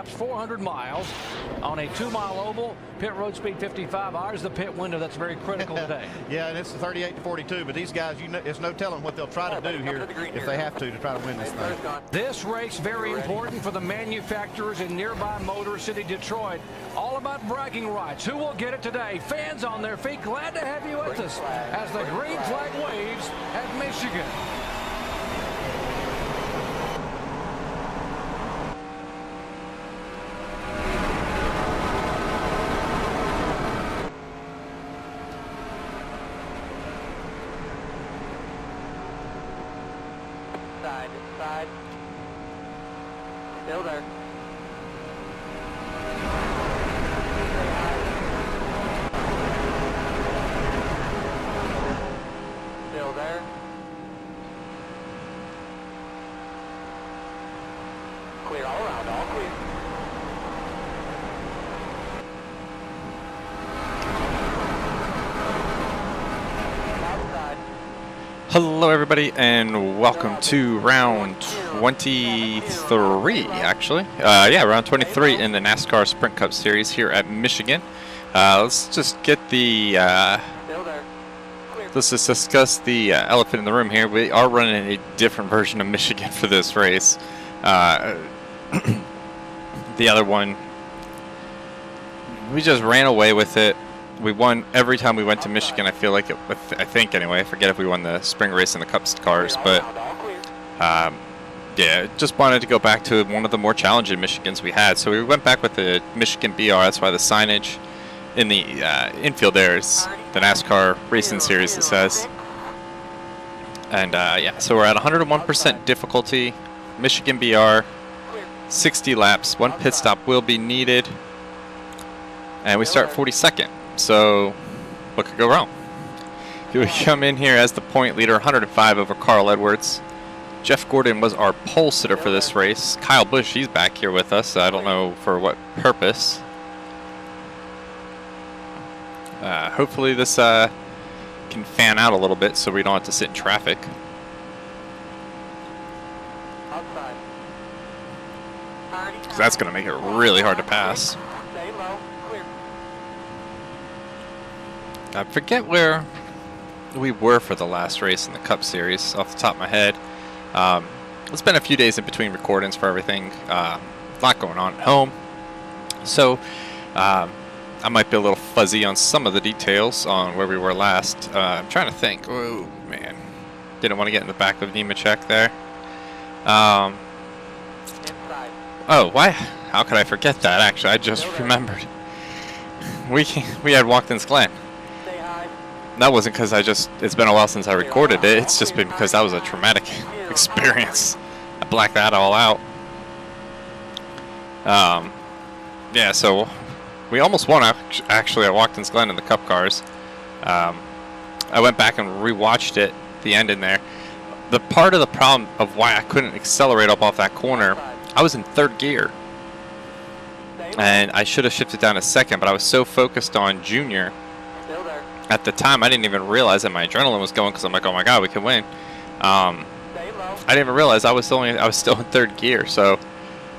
laps, 400 miles on a 2-mile oval. Pit road speed 55. Ours the pit window that's very critical today. Yeah, and it's 38 to 42. But these guys, you know, it's no telling what they'll try to do here if they have to try to win this thing. This race very important for the manufacturers in nearby Motor City, Detroit. All about bragging rights. Who will get it today? Fans on their feet. Glad to have you with us as the green flag waves at Michigan. Side. Still there. Still there. Clear all around, all clear. Hello everybody and welcome to round 23 actually. Yeah, round 23 in the NASCAR Sprint Cup Series here at Michigan. Let's just get the let's just discuss the elephant in the room here. We are running a different version of Michigan for this race. The other one, we just ran away with it. We won every time we went to Michigan. I feel like it. I think anyway. I forget if we won the spring race in the Cup cars, but yeah, just wanted to go back to one of the more challenging Michigans we had. So we went back with the Michigan BR. That's why the signage in the infield there is the NASCAR Racing Series. It says, and yeah, so we're at 101% difficulty. Michigan BR, 60 laps. 1 pit stop will be needed, and we start 42nd. So, what could go wrong? We come in here as the point leader, 105 over Carl Edwards. Jeff Gordon was our pole sitter for this race. Kyle Busch, he's back here with us. I don't know for what purpose. Hopefully this can fan out a little bit so we don't have to sit in traffic. Because that's going to make it really hard to pass. I forget where we were for the last race in the Cup Series off the top of my head. It's been a few days in between recordings for everything. A lot going on at home. So I might be a little fuzzy on some of the details on where we were last. I'm trying to think. Oh, man. Didn't want to get in the back of Nemechek there. Oh, why? How could I forget that, actually? I just remembered. We had Watkins Glen. That wasn't because it's been a while since I recorded it. It's just been because that was a traumatic experience. I blacked that all out. Yeah, so we almost won actually at Watkins Glen in the Cup cars. I went back and rewatched it, the end in there. The part of the problem of why I couldn't accelerate up off that corner, I was in 3rd gear. And I should have shifted down to 2nd, but I was so focused on junior. At the time, I didn't even realize that my adrenaline was going because I'm like, oh my god, we can win. I didn't even realize I was still in 3rd gear, so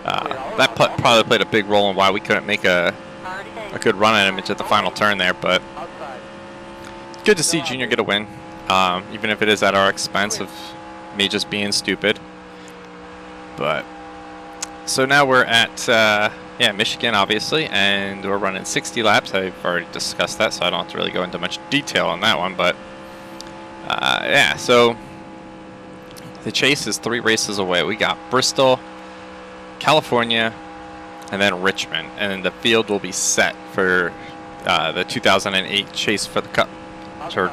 that probably played a big role in why we couldn't make a good run at him into the final turn there. But good to see Junior get a win, even if it is at our expense of me just being stupid. But so now we're at yeah, Michigan, obviously, and we're running 60 laps. I've already discussed that, so I don't have to really go into much detail on that one. But, yeah, so the chase is 3 races away. We got Bristol, California, and then Richmond. And then the field will be set for the 2008 chase for the Cup, or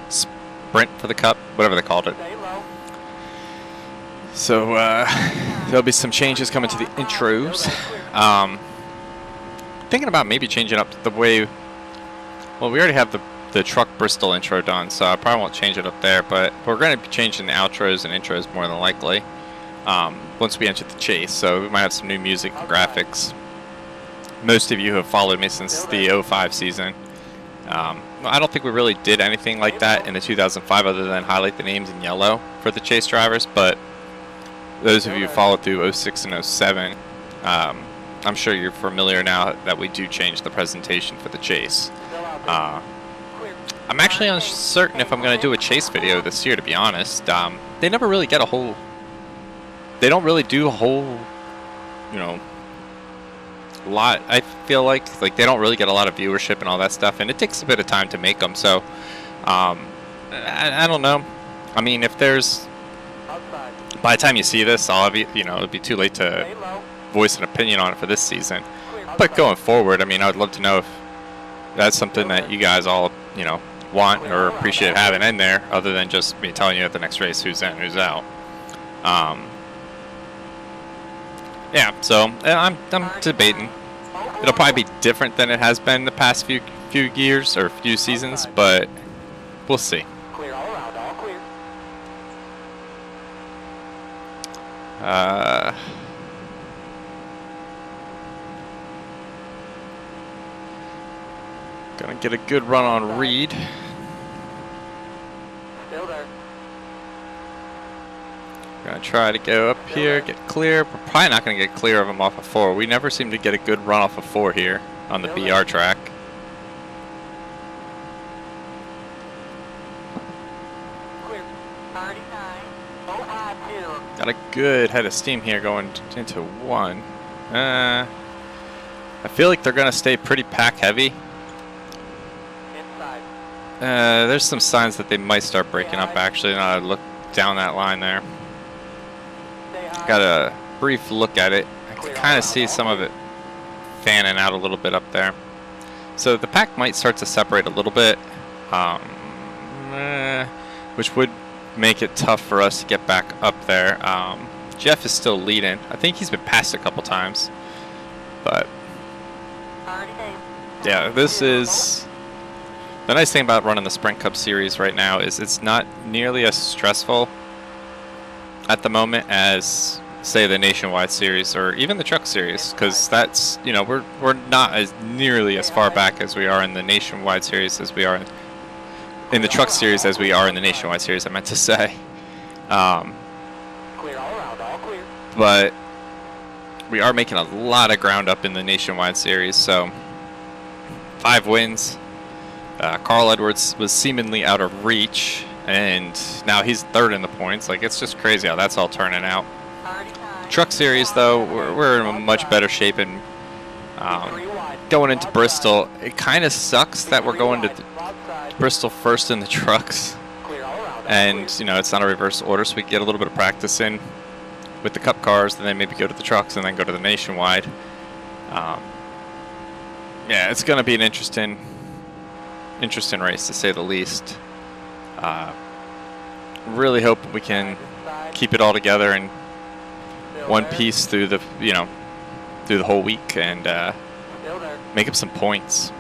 sprint for the Cup, whatever they called it. So there'll be some changes coming to the intros. Thinking about maybe changing up the way. Well, we already have the Truck Bristol intro done, so I probably won't change it up there. But we're going to be changing the outros and intros more than likely once we enter the chase. So we might have some new music and graphics. Most of you have followed me since the 05 season. I don't think we really did anything like that in the 2005 other than highlight the names in yellow for the chase drivers. But those of you who followed through 06 and 07, I'm sure you're familiar now that we do change the presentation for the chase. I'm actually uncertain if I'm going to do a chase video this year, to be honest. They never really get a whole... They don't really do a whole, you know, lot. I feel like they don't really get a lot of viewership and all that stuff, and it takes a bit of time to make them. So, I don't know. I mean, if there's... By the time you see this, it'll be too late to voice an opinion on it for this season. But going forward, I mean, I would love to know if that's something that you guys all, you know, want or appreciate having in there, other than just me telling you at the next race who's in, who's out. Yeah, so I'm debating. It'll probably be different than it has been the past few years or few seasons, but we'll see. Clear all around, all clear. Gonna get a good run on Reed. Still there. Gonna try to go up here, get clear. We're probably not gonna get clear of him off of 4. We never seem to get a good run off of 4 here on the BR track. Clear. 39. Got a good head of steam here going into 1. I feel like they're gonna stay pretty pack heavy. Inside. There's some signs that they might start breaking up actually. Now I look down that line there. Got a brief look at it. I can kind of see some of it fanning out a little bit up there. So the pack might start to separate a little bit, which would make it tough for us to get back up there. Jeff is still leading. I think he's been passed a couple times, but yeah, this is the nice thing about running the Sprint Cup Series right now is it's not nearly as stressful at the moment as, say, the Nationwide Series or even the Truck Series, because that's, you know, we're not as nearly as far back as we are in the Nationwide Series as we are in the Truck Series as we are in the Nationwide Series, I meant to say. Clear all around, all clear. But we are making a lot of ground up in the Nationwide Series, so 5 wins. Carl Edwards was seemingly out of reach, and now he's 3rd in the points. Like, it's just crazy how that's all turning out. Truck Series, though, we're in a much better shape, and going into Bristol, it kind of sucks that we're going to Bristol first in the trucks, and, you know, it's not a reverse order, so we get a little bit of practice in with the Cup cars, and then maybe go to the trucks, and then go to the Nationwide. Yeah, it's going to be an interesting race, to say the least. Really hope we can keep it all together in one piece through the, you know, through the whole week, and make up some points.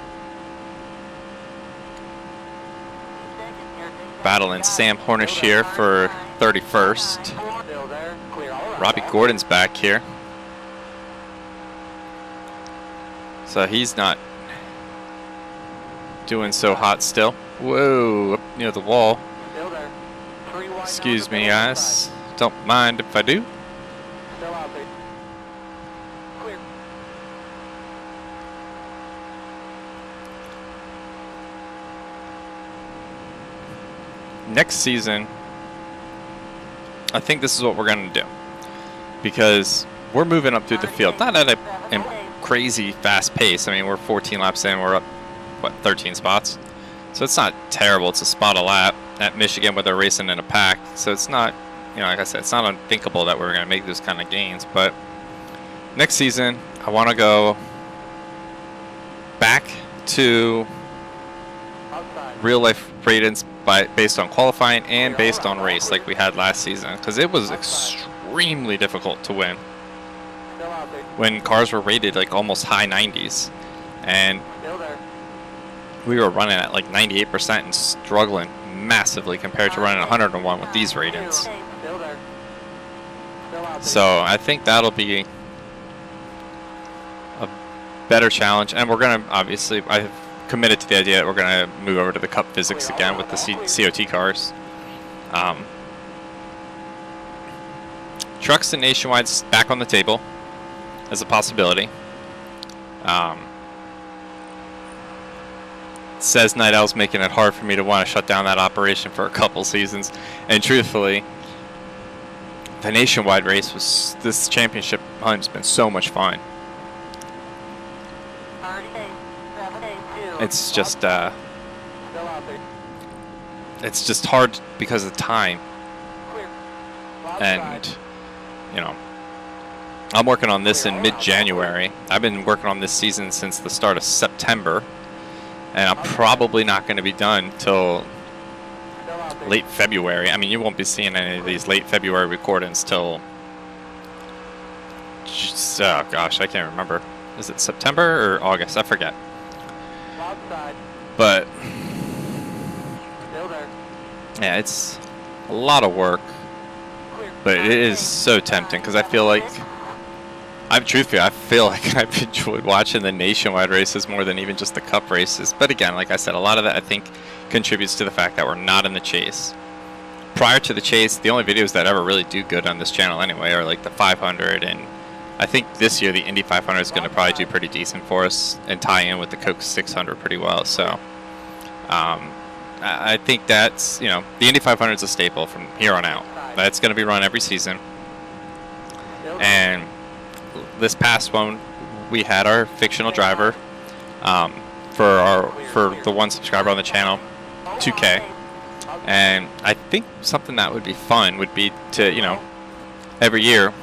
Battling Sam Hornish here for 31st. Robbie Gordon's back here, so he's not doing so hot still. Whoa, up near the wall. Excuse me, guys. Don't mind if I do. Next season, I think this is what we're going to do, because we're moving up through the field, not at a crazy fast pace. I mean, we're 14 laps in, we're up, what, 13 spots? So it's not terrible. It's a spot a lap at Michigan where they're racing in a pack. So it's not, you know, like I said, it's not unthinkable that we're going to make those kind of gains. But next season, I want to go back to real life ratings based on qualifying and based on race like we had last season, because it was extremely difficult to win when cars were rated like almost high 90s, and we were running at like 98% and struggling massively compared to running 101 with these ratings. So I think that'll be a better challenge, and we're gonna, obviously, I've committed to the idea that we're gonna move over to the Cup physics again with the COT cars. Trucks and Nationwide's back on the table as a possibility. Says Nidell's making it hard for me to want to shut down that operation for a couple seasons. And truthfully, the nationwide race was, this championship hunt's been so much fun. It's just hard because of time. And, you know, I'm working on this in mid-January. I've been working on this season since the start of September. And I'm probably not going to be done till late February. I mean, you won't be seeing any of these late February recordings till, oh gosh, I can't remember. Is it September or August? I forget. But yeah, it's a lot of work, but it is so tempting because I feel like truthfully, I feel like I've enjoyed watching the nationwide races more than even just the cup races. But again, like I said, a lot of that I think contributes to the fact that we're not in the chase. Prior to the chase, the only videos that ever really do good on this channel anyway are like the 500, and I think this year the Indy 500 is going to probably do pretty decent for us and tie in with the Coke 600 pretty well. So I think that's, you know, the Indy 500 is a staple from here on out. That's going to be run every season. And this past one, we had our fictional driver for the one subscriber on the channel, 2K, and I think something that would be fun would be to, you know, every year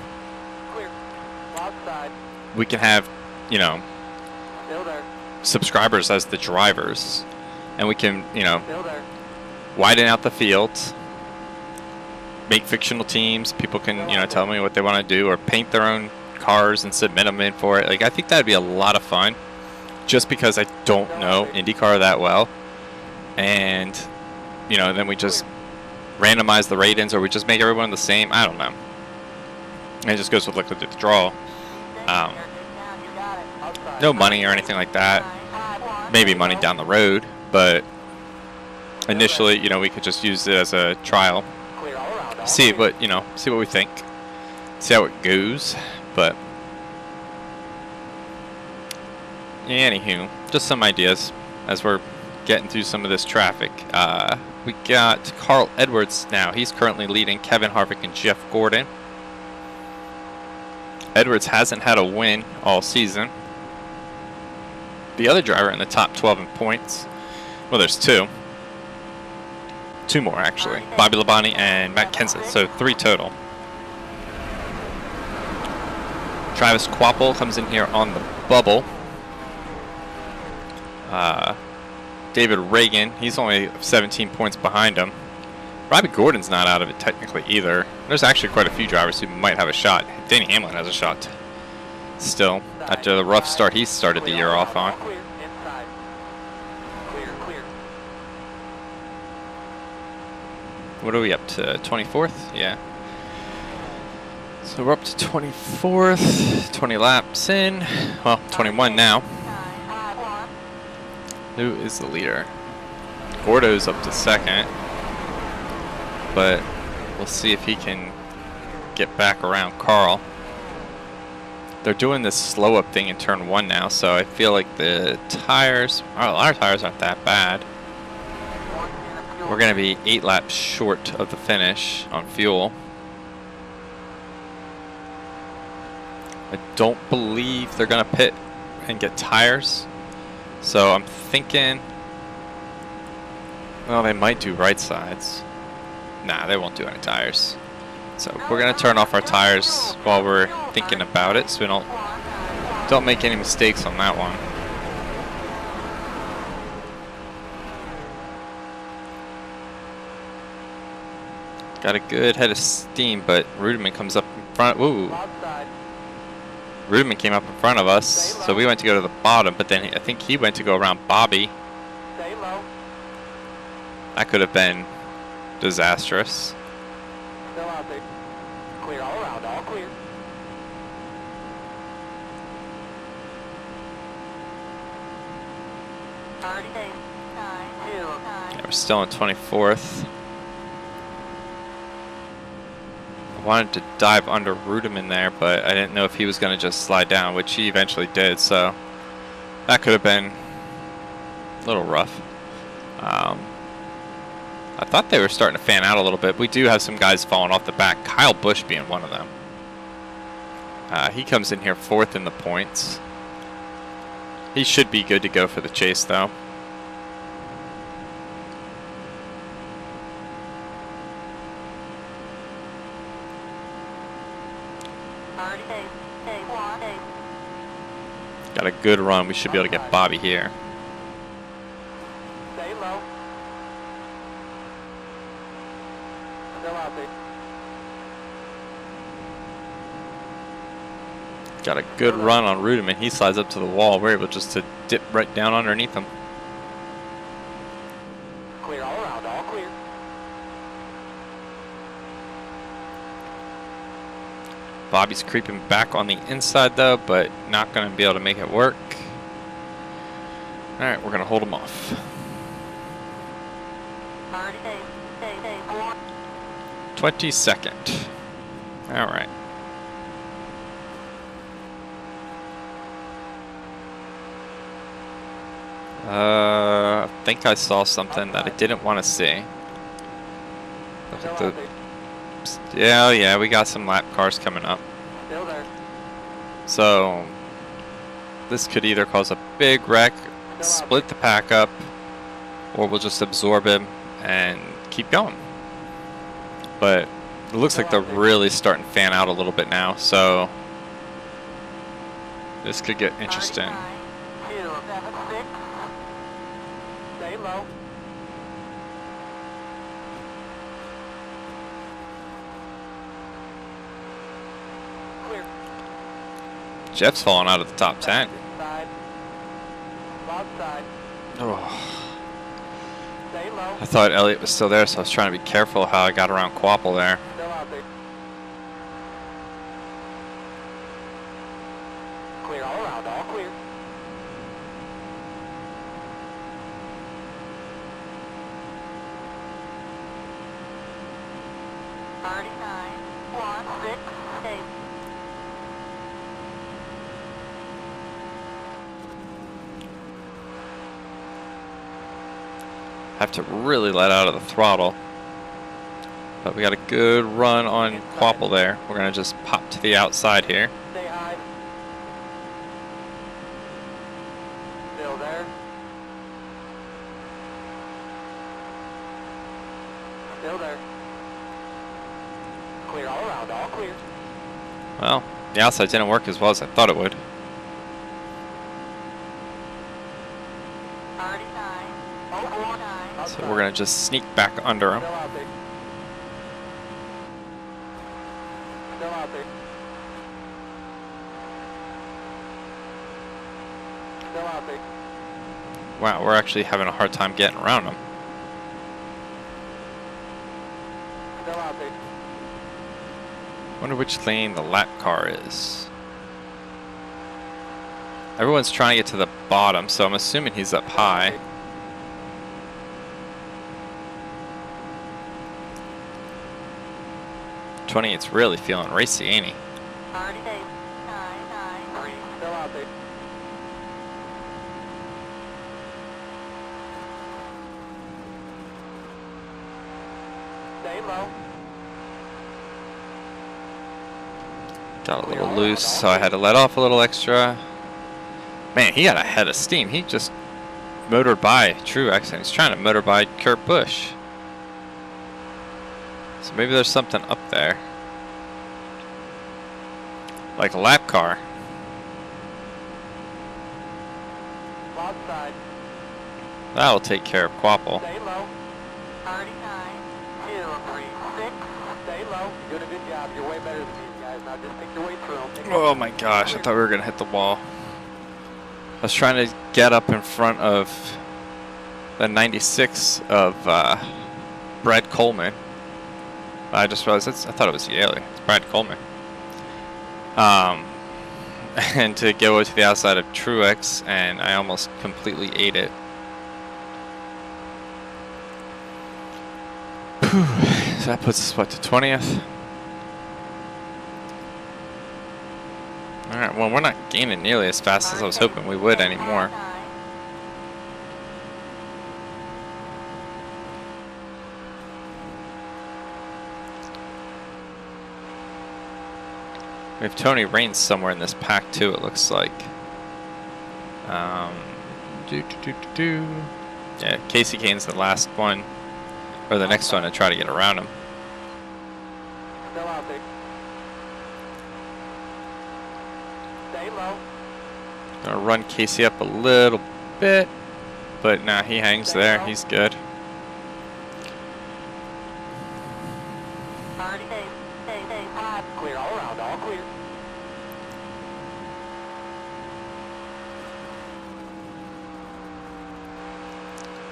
we can have, you know, subscribers as the drivers, and we can, you know, widen out the field, make fictional teams. People can, you know, tell me what they want to do or paint their own cars and submit them in for it. Like, I think that'd be a lot of fun, just because I don't know IndyCar that well. And, you know, then we just randomize the rate-ins, or we just make everyone the same. I don't know. And it just goes with, like, the draw. No money or anything like that. Maybe money down the road, but initially, you know, we could just use it as a trial. See what, you know, see what we think. See how it goes. But yeah, anywho, just some ideas as we're getting through some of this traffic. We got Carl Edwards now. He's currently leading Kevin Harvick and Jeff Gordon. Edwards hasn't had a win all season. The other driver in the top 12 in points, well, there's two more actually, Bobby Labonte and Matt Kenseth, so 3 total. Travis Kvapil comes in here on the bubble. David Reagan, he's only 17 points behind him. Robbie Gordon's not out of it technically either. There's actually quite a few drivers who might have a shot. Danny Hamlin has a shot still, after the rough start he started the year off on. What are we up to? 24th? Yeah. So we're up to 24th, 20 laps in, well, 21 now. Who is the leader? Gordo's up to second, but we'll see if he can get back around Carl. They're doing this slow up thing in turn 1 now, so I feel like the tires, our tires aren't that bad. We're going to be 8 laps short of the finish on fuel. I don't believe they're going to pit and get tires. So I'm thinking, well, they might do right sides. Nah, they won't do any tires. So we're going to turn off our tires while we're thinking about it, so we don't make any mistakes on that one. Got a good head of steam, but Rudiman comes up in front. Ooh. Rudiman came up in front of us, so we went to go to the bottom, but then I think he went to go around Bobby. That could have been disastrous. Still out there. Clear all around, all clear. Yeah, we're still in 24th. I wanted to dive under Rudiman there, but I didn't know if he was going to just slide down, which he eventually did, so That could have been a little rough. I thought they were starting to fan out a little bit. We do have some guys falling off the back. Kyle Busch being one of them. He comes in here 4th in the points. He should be good to go for the chase, though. Got a good run. We should be able to get Bobby here. Stay low. Still out there. Got a good run on Rudiman. He slides up to the wall. We're able just to dip right down underneath him. Clear all around, all clear. Bobby's creeping back on the inside though, but not going to be able to make it work. All right, we're going to hold him off. 22nd. All right. I think I saw something that I didn't want to see. Look at the, yeah, we got some lap cars coming up. Still there. So this could either cause a big wreck, split the pack up, or we'll just absorb him and keep going. But it looks like they're really starting to fan out a little bit now, so this could get interesting. 276. Stay low. Clear. Jeff's falling out of the top 10. Side. Loud side. Oh. Stay low. I thought Elliott was still there, so I was trying to be careful how I got around Quapple there. Still out there. Clear all around, all clear. Have to really let out of the throttle. But we got a good run on Quapple there. We're going to just pop to the outside here. Stay high. Still there. Still there. Clear all around, all clear. Well, the outside didn't work as well as I thought it would. 39. So we're going to just sneak back under him. Still out there. Still out there. Still out there. Wow, we're actually having a hard time getting around him. Still out there. Wonder which lane the lap car is. Everyone's trying to get to the bottom, so I'm assuming he's up high. It's really feeling racy, ain't he? 38. 993. Still out there. Stay low. Got a little loose, so I had to let off a little extra. Man, he got a head of steam. He just motored by Truex, and he's trying to motor by Kurt Busch. So maybe there's something up there. Like a lap car. Loud side. That'll take care of Quapple. Stay low. 39. 236. Stay low. You're doing a good job. You're way better than these guys. Now just pick your way through them. Oh my gosh, I thought we were going to hit the wall. I was trying to get up in front of the 96 of Brad Coleman. I just realized I thought it was Yaley. It's Brad Coleman. And to go to the outside of Truex, and I almost completely ate it. Whew. So that puts us, what, to 20th? Alright, well, we're not gaining nearly as fast as I was hoping we would anymore. We have Tony Raines somewhere in this pack too, it looks like. Yeah, Casey Kane's the last one, or the next one to try to get around him. Still out there. Stay low. Gonna run Casey up a little bit, but nah, he hangs there. He's good. Stay. Clear all around, all clear.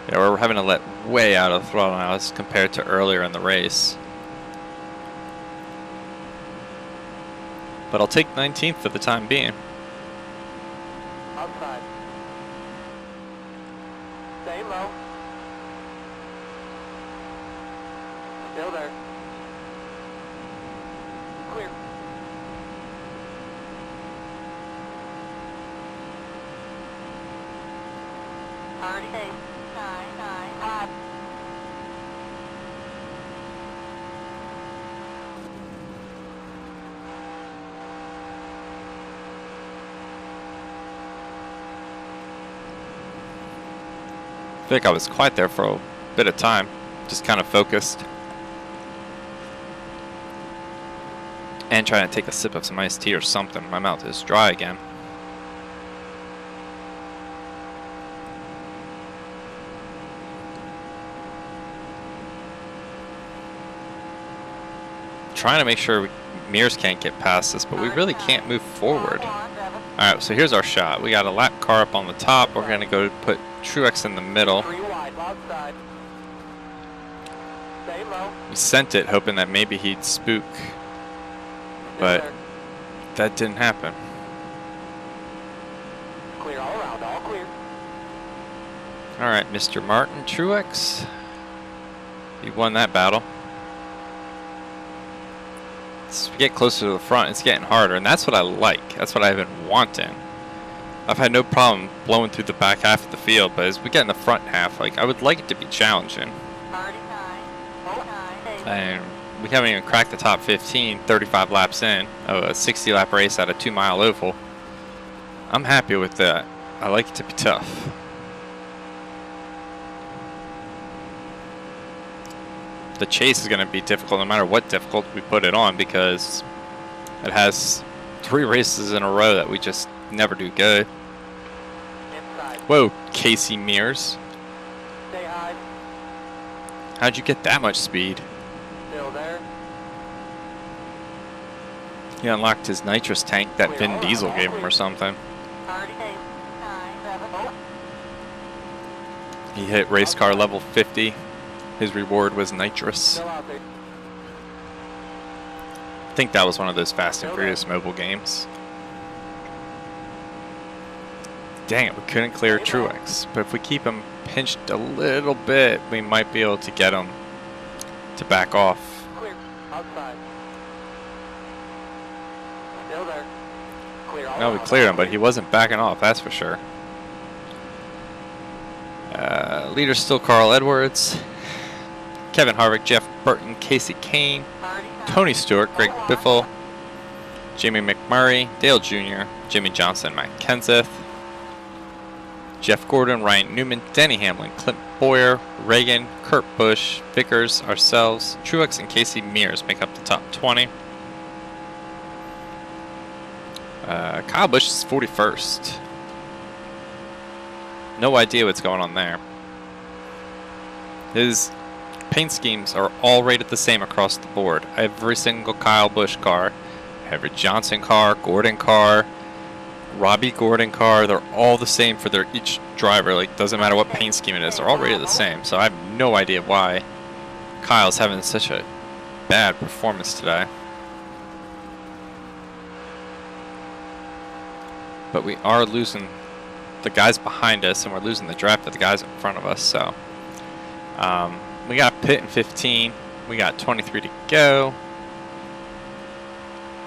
Yeah, we're having to let way out of the throttle now as compared to earlier in the race. But I'll take 19th for the time being. Outside. Stay low. Still there. Clear. Stay. 9, 5. I think I was quiet there for a bit of time, just kind of focused. And trying to take a sip of some iced tea or something. My mouth is dry again. Trying to make sure Mears can't get past us, but we really can't move forward. Alright, so here's our shot. We got a lap car up on the top. We're going to go put Truex in the middle. 3 wide, outside. Stay low. We sent it hoping that maybe he'd spook, but that didn't happen. Clear all around, all clear. Alright, Mr. Martin Truex. You won that battle. As we get closer to the front, it's getting harder, and that's what I like. That's what I've been wanting. I've had no problem blowing through the back half of the field, but as we get in the front half, like, I would like it to be challenging. And we haven't even cracked the top 15, 35 laps in of a 60-lap race at a 2-mile oval. I'm happy with that. I like it to be tough. The chase is going to be difficult no matter what difficult we put it on, because it has 3 races in a row that we just never do good. Inside. Whoa, Casey Mears. Stay high. How'd you get that much speed? Still there. He unlocked his nitrous tank that Vin Diesel gave him or something. He hit race car level 50. His reward was nitrous. Still out there. I think that was one of those Fast and Furious mobile games. Dang it, we couldn't clear Truex. But if we keep him pinched a little bit, we might be able to get him to back off. Clear. Outside. Still there. Clear all No, we around, cleared all him, but clear. he wasn't backing off, that's for sure. Leader's still Carl Edwards, Kevin Harvick, Jeff Burton, Casey Kane, Tony Stewart, Greg Biffle, Jamie McMurray, Dale Jr., Jimmy Johnson, Matt Kenseth, Jeff Gordon, Ryan Newman, Denny Hamlin, Clint Boyer, Reagan, Kurt Busch, Vickers, ourselves, Truex, and Casey Mears make up the top 20. Kyle Busch is 41st. No idea what's going on there. His paint schemes are all rated the same across the board. Every single Kyle Busch car, every Johnson car, Gordon car, Robbie Gordon car, they're all the same for their each driver. Like, doesn't matter what paint scheme it is, they're all rated the same. So I have no idea why Kyle's having such a bad performance today. But we are losing the guys behind us, and we're losing the draft of the guys in front of us. So we got pit in 15. We got 23 to go.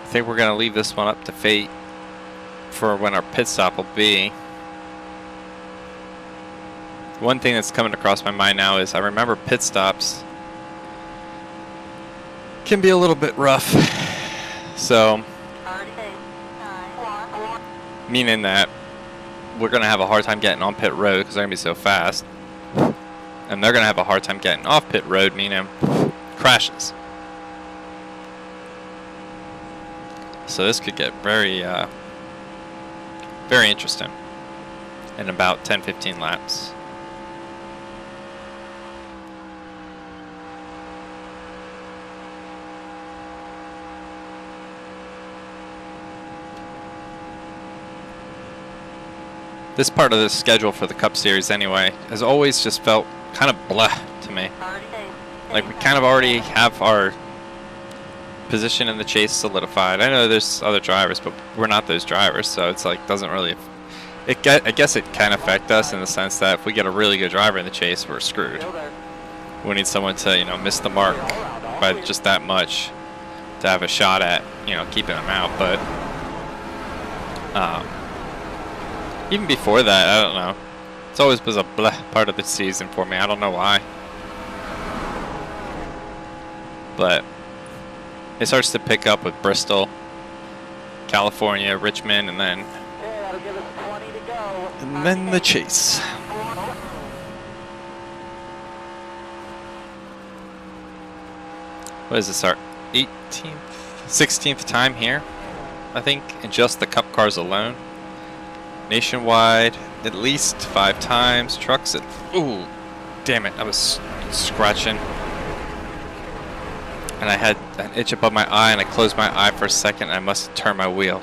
I think we're going to leave this one up to fate. for when our pit stop will be. One thing that's coming across my mind now is I remember pit stops can be a little bit rough. So, meaning that we're going to have a hard time getting on pit road because they're going to be so fast. And they're going to have a hard time getting off pit road, meaning crashes. So this could get very, very interesting in about 10-15 laps. This part of the schedule for the Cup Series anyway has always just felt kind of blah to me. Like we kind of already have our position in the chase solidified. I know there's other drivers, but we're not those drivers, so it's like doesn't really. I guess it can affect us in the sense that if we get a really good driver in the chase, we're screwed. We need someone to miss the mark by just that much to have a shot at keeping them out. But even before that, I don't know. It's always was a blah part of the season for me. I don't know why. But it starts to pick up with Bristol, California, Richmond, and then the chase. What is this, our 18th, 16th time here? I think in just the Cup cars alone. Nationwide, at least 5 times. Trucks at... Ooh, damn it, I was scratching. And I had an itch above my eye, and I closed my eye for a second, and I must have turned my wheel.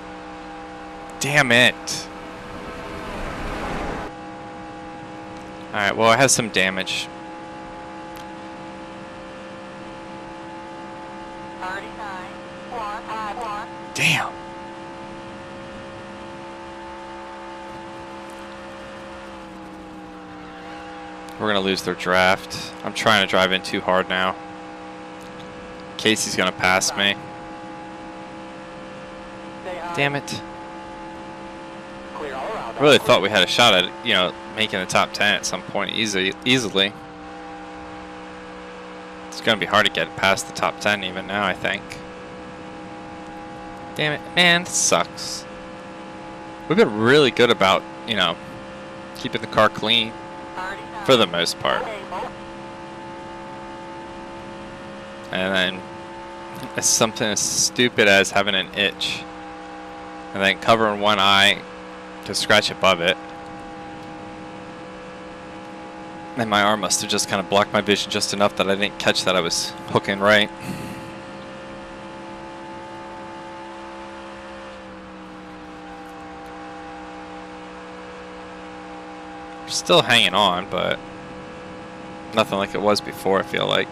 Damn it. Alright, well, I have some damage. Damn. We're going to lose their draft. I'm trying to drive in too hard now. Casey's going to pass me. Damn it. I really thought we had a shot at, making the top 10 at some point easily. It's going to be hard to get past the top 10 even now, I think. Damn it. Man, this sucks. We've been really good about, keeping the car clean. For the most part. And then it's something as stupid as having an itch and then covering one eye to scratch above it. And my arm must have just kind of blocked my vision just enough that I didn't catch that I was hooking right. Still hanging on, but nothing like it was before, I feel like.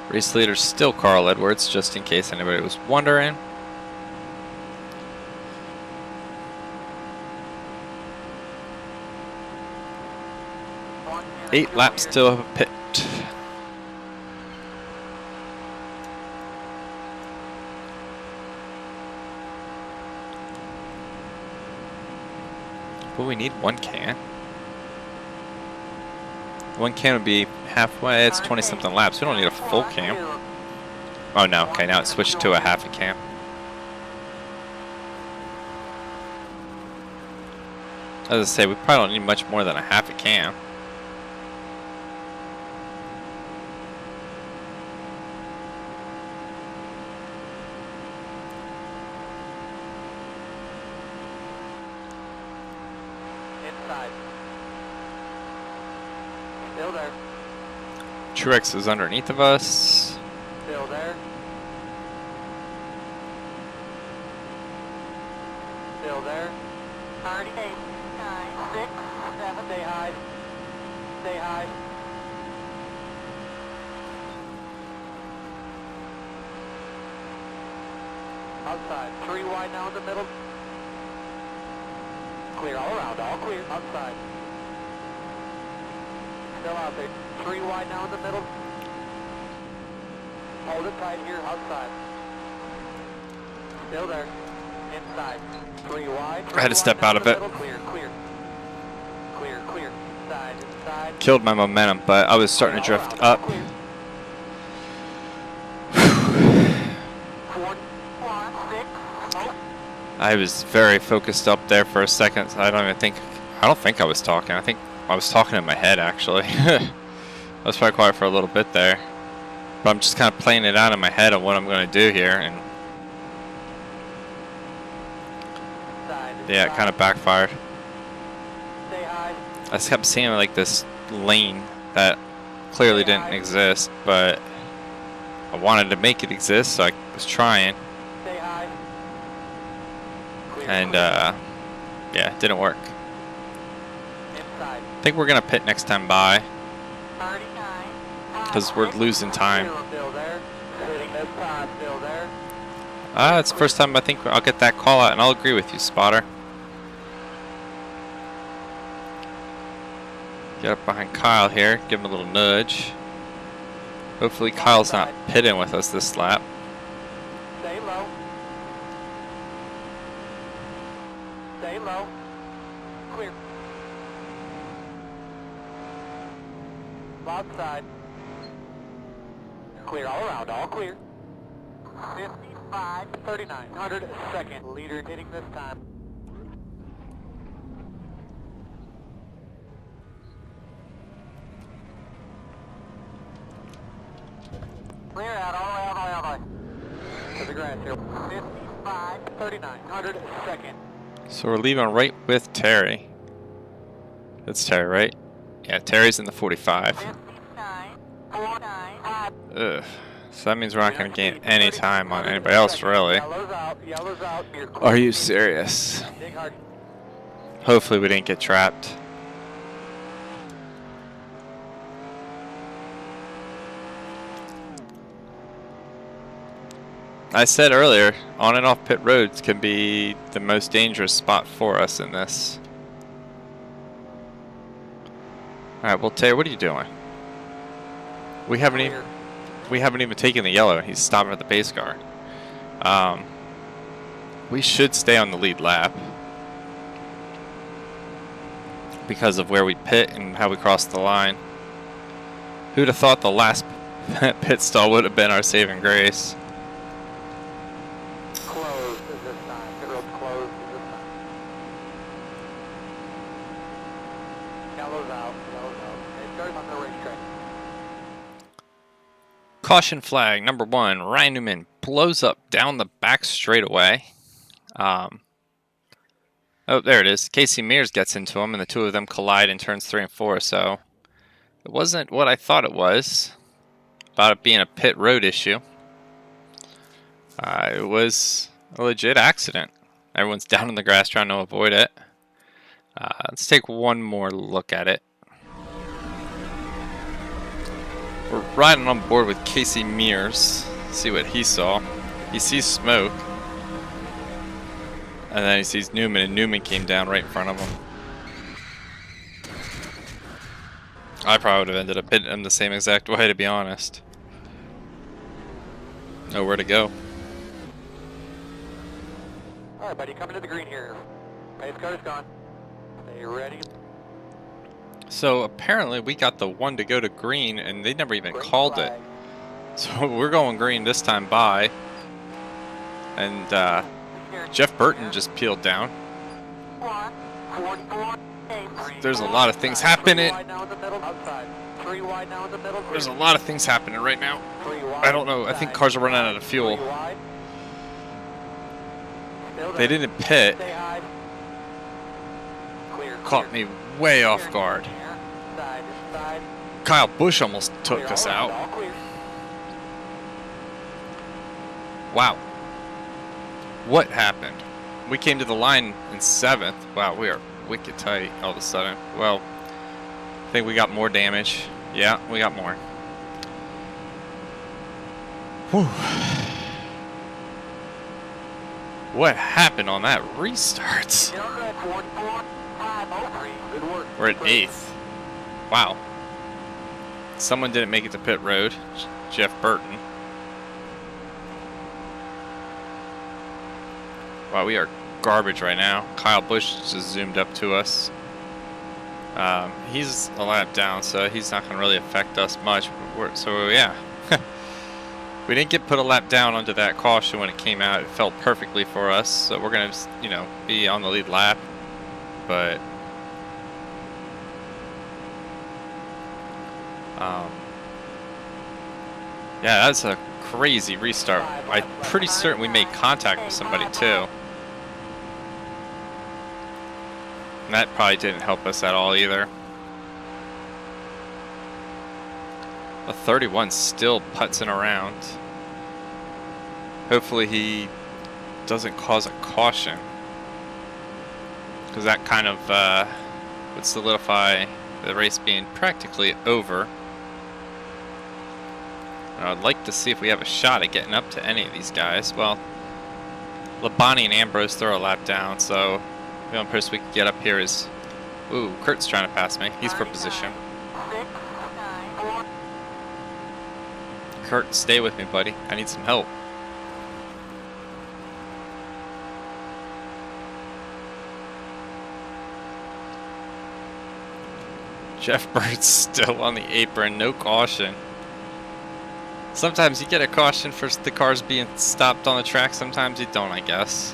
Race leader still Carl Edwards, just in case anybody was wondering. Eight laps to a pit. Well, we need 1 can. 1 can would be halfway. It's 20-something laps. We don't need a full can. Oh no. Okay, now it's switched to a half a can. As I say, we probably don't need much more than a half a can. Still there. Truex is underneath of us. Still there. Still there. 38, 9, 6, 7. Stay high. Stay high. Outside. 3 wide now in the middle. Clear all around, all clear, outside. Still out there. 3 wide now in the middle. Hold it tight here, outside. Still there. Inside. 3 wide. I had to step out of it. Clear, clear. Clear, clear. Inside, inside. Killed my momentum, but I was starting to drift up. I was very focused up there for a second. I don't think I was talking. I think I was talking in my head, actually. I was probably quiet for a little bit there. But I'm just kind of playing it out in my head on what I'm going to do here. And yeah, it kind of backfired. I just kept seeing like this lane that clearly didn't exist, but I wanted to make it exist, so I was trying. And yeah, it didn't work. I think we're gonna pit next time by, because we're losing time. It's the first time I think I'll get that call out, and I'll agree with you, Spotter. Get up behind Kyle here, give him a little nudge. Hopefully Kyle's not pitting with us this lap. Stay low. Stay low. Clear. Outside. Clear all around, all clear. 55, 39, 102nd. Leader hitting this time. Clear out, all the way, all the way, all the way. To the grass here. 55, 39, 102nd. So we're leaving right with Terry. That's Terry, right? Yeah, Terry's in the 45. 59, 49, Ugh. So that means we're not going to gain any time on anybody else, really. Yellow's out, yellow's out. You're clear. Are you serious? Dig hard. Hopefully we didn't get trapped. I said earlier, on and off pit roads can be the most dangerous spot for us in this. Alright, well Terry, what are you doing? We haven't even taken the yellow, and he's stopping at the pace car. We should stay on the lead lap because of where we pit and how we crossed the line. Who'd have thought the last pit stall would have been our saving grace? Closed is this time. Pit road closed is this time. Yellow's out, yellow's out. It starts on the racetrack. Caution flag number 1. Ryan Newman blows up down the back straightaway. Oh, there it is. Casey Mears gets into him, and the two of them collide in turns 3 and 4. So it wasn't what I thought it was about it being a pit road issue. It was a legit accident. Everyone's down in the grass trying to avoid it. Let's take one more look at it. We're riding on board with Casey Mears. See what he saw. He sees smoke. And then he sees Newman, and Newman came down right in front of him. I probably would have ended up hitting him the same exact way, to be honest. Nowhere to go. Alright, buddy, coming to the green here. Pace car is gone. Stay ready. So apparently we got the one to go to green, and they never even called it. So we're going green this time by. And Jeff Burton just peeled down. There's a lot of things happening. There's a lot of things happening right now. I don't know. I think cars are running out of fuel. They didn't pit. Caught me way off guard. Kyle Busch almost took us out. Wow. What happened? We came to the line in 7th. Wow, we are wicked tight all of a sudden. Well, I think we got more damage. Yeah, we got more. Whew. What happened on that restart? We're at 8th. Wow. Someone didn't make it to pit road. Jeff Burton. Wow, we are garbage right now. Kyle Busch just zoomed up to us. He's a lap down, so he's not going to really affect us much. So yeah, we didn't get put a lap down onto that caution when it came out. It felt perfectly for us, so we're going to, you know, be on the lead lap. But yeah, that's a crazy restart. I'm pretty certain we made contact with somebody too. And that probably didn't help us at all either. A 31 still putzing around. Hopefully he doesn't cause a caution, because that kind of would solidify the race being practically over. I'd like to see if we have a shot at getting up to any of these guys. Well, Labonte and Ambrose throw a lap down, so the only person we can get up here is... Ooh, Kurt's trying to pass me. He's for position. Kurt, stay with me, buddy. I need some help. Jeff Bird's still on the apron, no caution. Sometimes you get a caution for the cars being stopped on the track, sometimes you don't, I guess.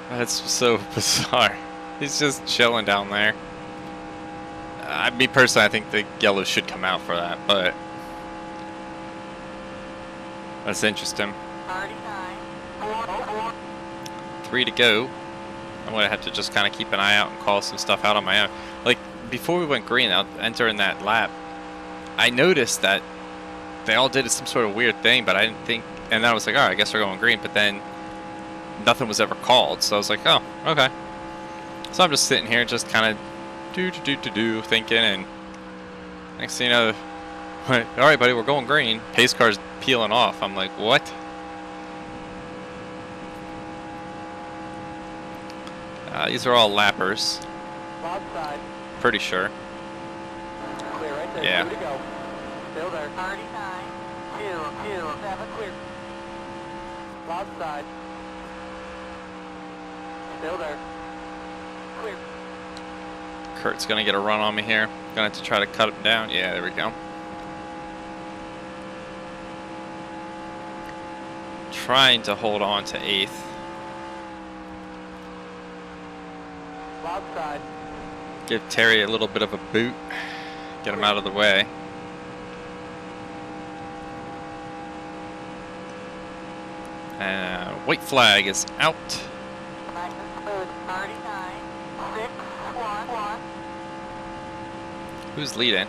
That's so bizarre. He's just chilling down there. Me personally, I think the yellow should come out for that, but that's interesting. 3 to go. I'm gonna have to just kind of keep an eye out and call some stuff out on my own. Like before we went green, out entering that lap, I noticed that they all did some sort of weird thing, but I didn't think. And then I was like, all right, I guess we're going green. But then nothing was ever called, so I was like, oh, okay. So I'm just sitting here, just kind of do thinking, and next thing you know, all right, buddy, we're going green. Pace car's peeling off. I'm like, what? These are all lappers. Pretty sure. Clear right there. Yeah. Two to go. Still there. 39. 2, 7, clear. Loud side. Still there. Clear. Kurt's gonna get a run on me here. Gonna have to try to cut him down. Yeah, there we go. Trying to hold on to 8th. Loud side. Give Terry a little bit of a boot. Get him out of the way. White flag is out. 39. 6, 1. Who's leading?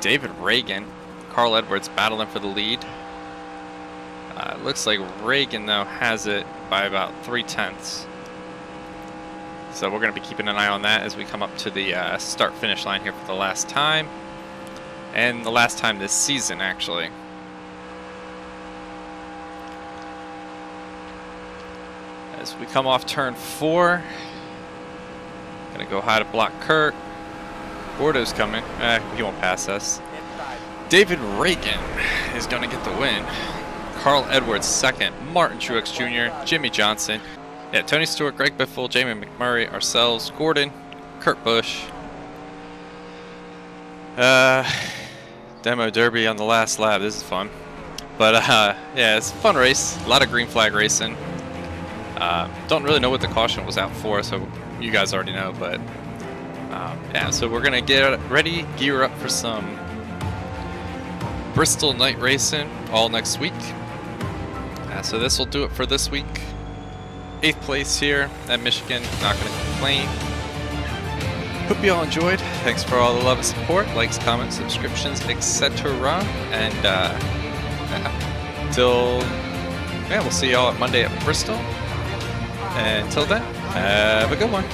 David Reagan. Carl Edwards battling for the lead. It looks like Reagan, though, has it by about 3/10. So we're going to be keeping an eye on that as we come up to the start-finish line here for the last time. And the last time this season, actually. As we come off turn 4. Going to go high to block Kurt. Gordo's coming. He won't pass us. David Reagan is going to get the win. Carl Edwards second. Martin Truex Jr., Jimmy Johnson. Yeah, Tony Stewart, Greg Biffle, Jamie McMurray, ourselves, Gordon, Kurt Busch. Demo Derby on the last lap. This is fun. But yeah, it's a fun race. A lot of green flag racing. Don't really know what the caution was out for, so you guys already know. But yeah, so we're gonna get ready, gear up for some Bristol night racing all next week. So this will do it for this week. 8th place here at Michigan. Not going to complain. Hope you all enjoyed. Thanks for all the love and support, likes, comments, subscriptions, etc. And we'll see y'all at Monday at Bristol. And until then, have a good one.